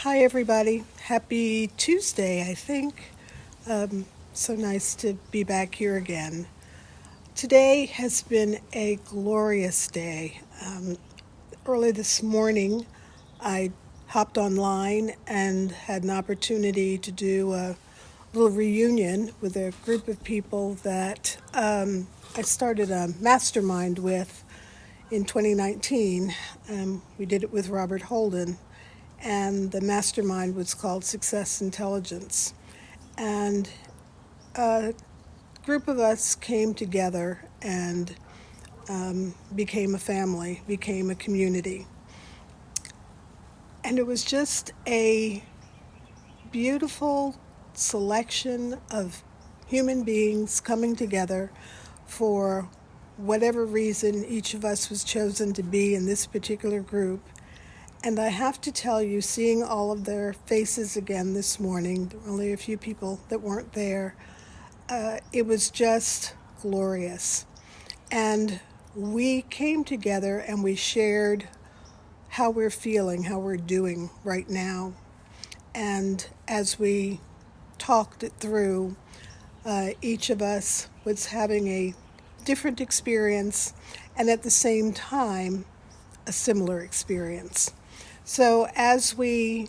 Hi, everybody. Happy Tuesday, I think. So nice to be back here again. Today has been a glorious day. Early this morning, I hopped online and had an opportunity to do a little reunion with a group of people that I started a mastermind with in 2019. We did it with Robert Holden, and the mastermind was called Success Intelligence. And a group of us came together and became a family, became a community. And it was just a beautiful selection of human beings coming together for whatever reason each of us was chosen to be in this particular group. And I have to tell you, seeing all of their faces again this morning, there were only a few people that weren't there, it was just glorious. And we came together and we shared how we're feeling, how we're doing right now. And as we talked it through, each of us was having a different experience and at the same time, a similar experience. So as we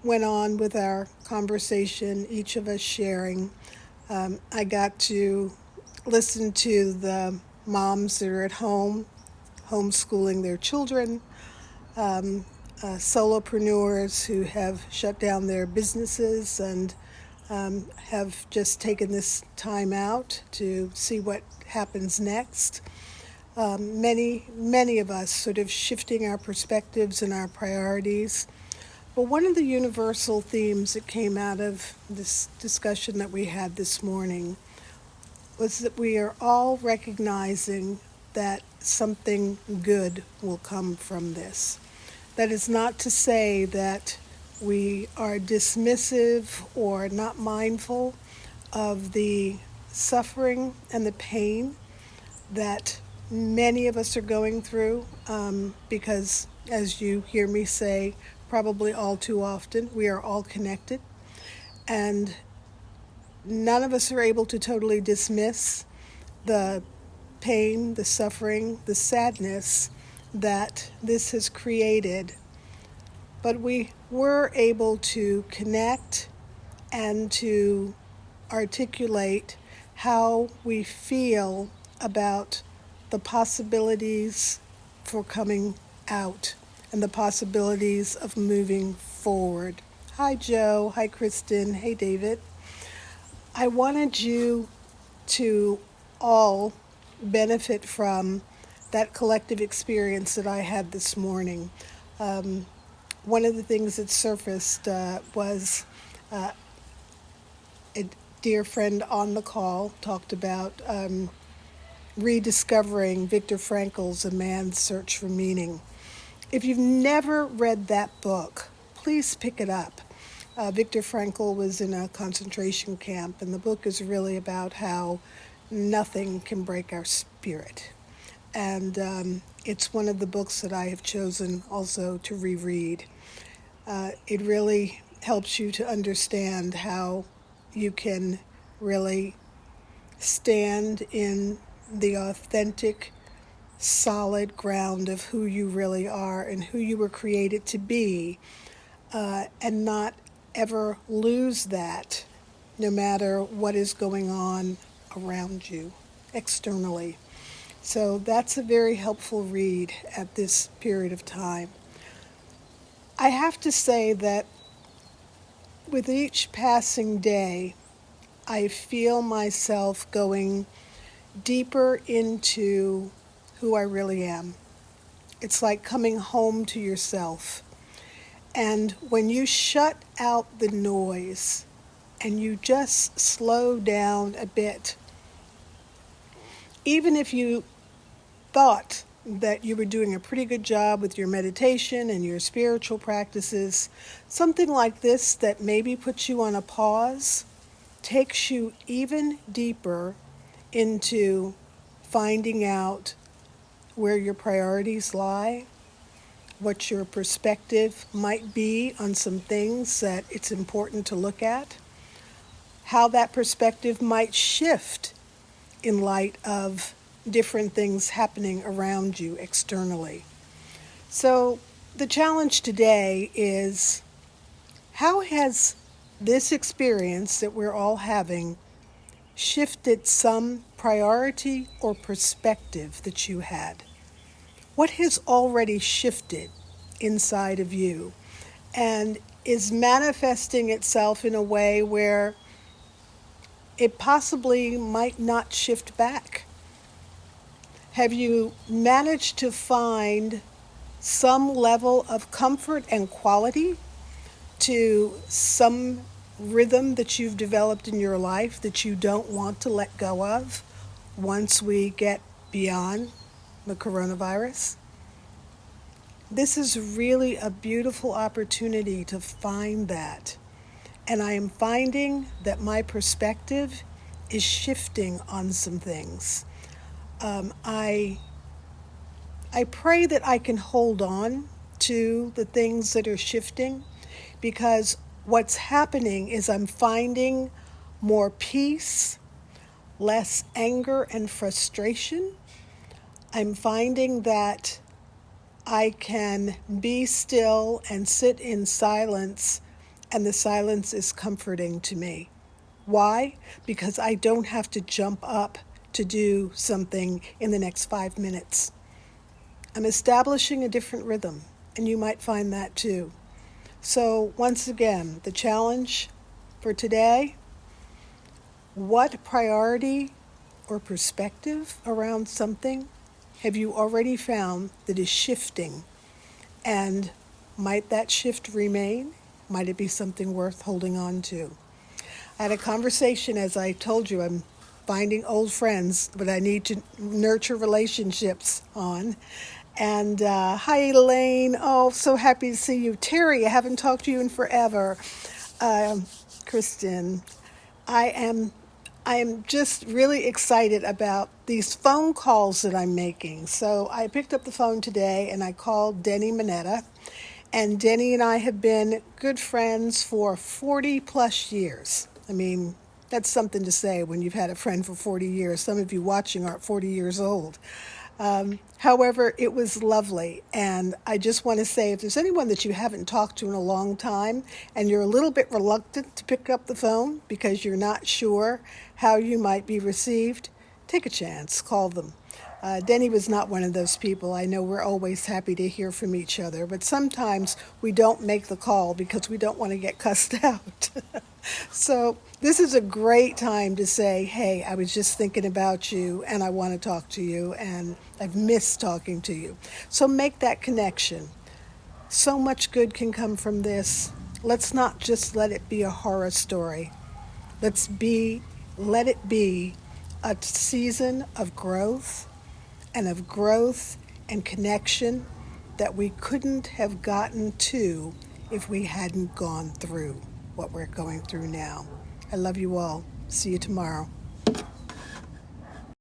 went on with our conversation, each of us sharing, I got to listen to the moms that are at home, homeschooling their children, solopreneurs who have shut down their businesses and have just taken this time out to see what happens next. Many of us sort of shifting our perspectives and our priorities. But one of the universal themes that came out of this discussion that we had this morning was that we are all recognizing that something good will come from this. That is not to say that we are dismissive or not mindful of the suffering and the pain that many of us are going through, because, as you hear me say probably all too often, we are all connected. And none of us are able to totally dismiss the pain, the suffering, the sadness that this has created. But we were able to connect and to articulate how we feel about the possibilities for coming out and the possibilities of moving forward. Hi, Joe. Hi, Kristen. Hey, David. I wanted you to all benefit from that collective experience that I had this morning. One of the things that surfaced was a dear friend on the call talked about rediscovering Viktor Frankl's A Man's Search for Meaning. If you've never read that book, please pick it up. Viktor Frankl was in a concentration camp, and the book is really about how nothing can break our spirit. And it's one of the books that I have chosen also to reread. It really helps you to understand how you can really stand in the authentic, solid ground of who you really are and who you were created to be, and not ever lose that, no matter what is going on around you externally. So that's a very helpful read at this period of time. I have to say that with each passing day, I feel myself going deeper into who I really am. It's like coming home to yourself. And when you shut out the noise and you just slow down a bit, even if you thought that you were doing a pretty good job with your meditation and your spiritual practices, something like this that maybe puts you on a pause takes you even deeper into finding out where your priorities lie. what your perspective might be on some things that it's important to look at, how that perspective might shift in light of different things happening around you externally. So the challenge today is, how has this experience that we're all having shifted some priority or perspective that you had? What has already shifted inside of you and is manifesting itself in a way where it possibly might not shift back? Have you managed to find some level of comfort and quality to some rhythm that you've developed in your life that you don't want to let go of once we get beyond the coronavirus? This is really a beautiful opportunity to find that. And I am finding that my perspective is shifting on some things. I pray that I can hold on to the things that are shifting, because what's happening is I'm finding more peace, less anger and frustration. I'm finding that I can be still and sit in silence, and the silence is comforting to me. Why? Because I don't have to jump up to do something in the next 5 minutes. I'm establishing a different rhythm, and you might find that too. So once again, the challenge for today: what priority or perspective around something have you already found that is shifting? And might that shift remain? Might it be something worth holding on to? I had a conversation, as I told you, I'm finding old friends, but I need to nurture relationships on. And hi, Elaine. Oh, so happy to see you. Terry, I haven't talked to you in forever. Kristen, I am just really excited about these phone calls that I'm making. So I picked up the phone today and I called Denny Mineta. And Denny and I have been good friends for 40 plus years. I mean, that's something to say when you've had a friend for 40 years. Some of you watching aren't 40 years old. However, it was lovely. And I just want to say, if there's anyone that you haven't talked to in a long time and you're a little bit reluctant to pick up the phone because you're not sure how you might be received, take a chance, call them. Denny was not one of those people. I know we're always happy to hear from each other, but sometimes we don't make the call because we don't want to get cussed out. So this is a great time to say, hey, I was just thinking about you and I want to talk to you and I've missed talking to you. So make that connection. So much good can come from this. Let's not just let it be a horror story. Let it be a season of growth and connection that we couldn't have gotten to if we hadn't gone through what we're going through now. I love you all. See you tomorrow.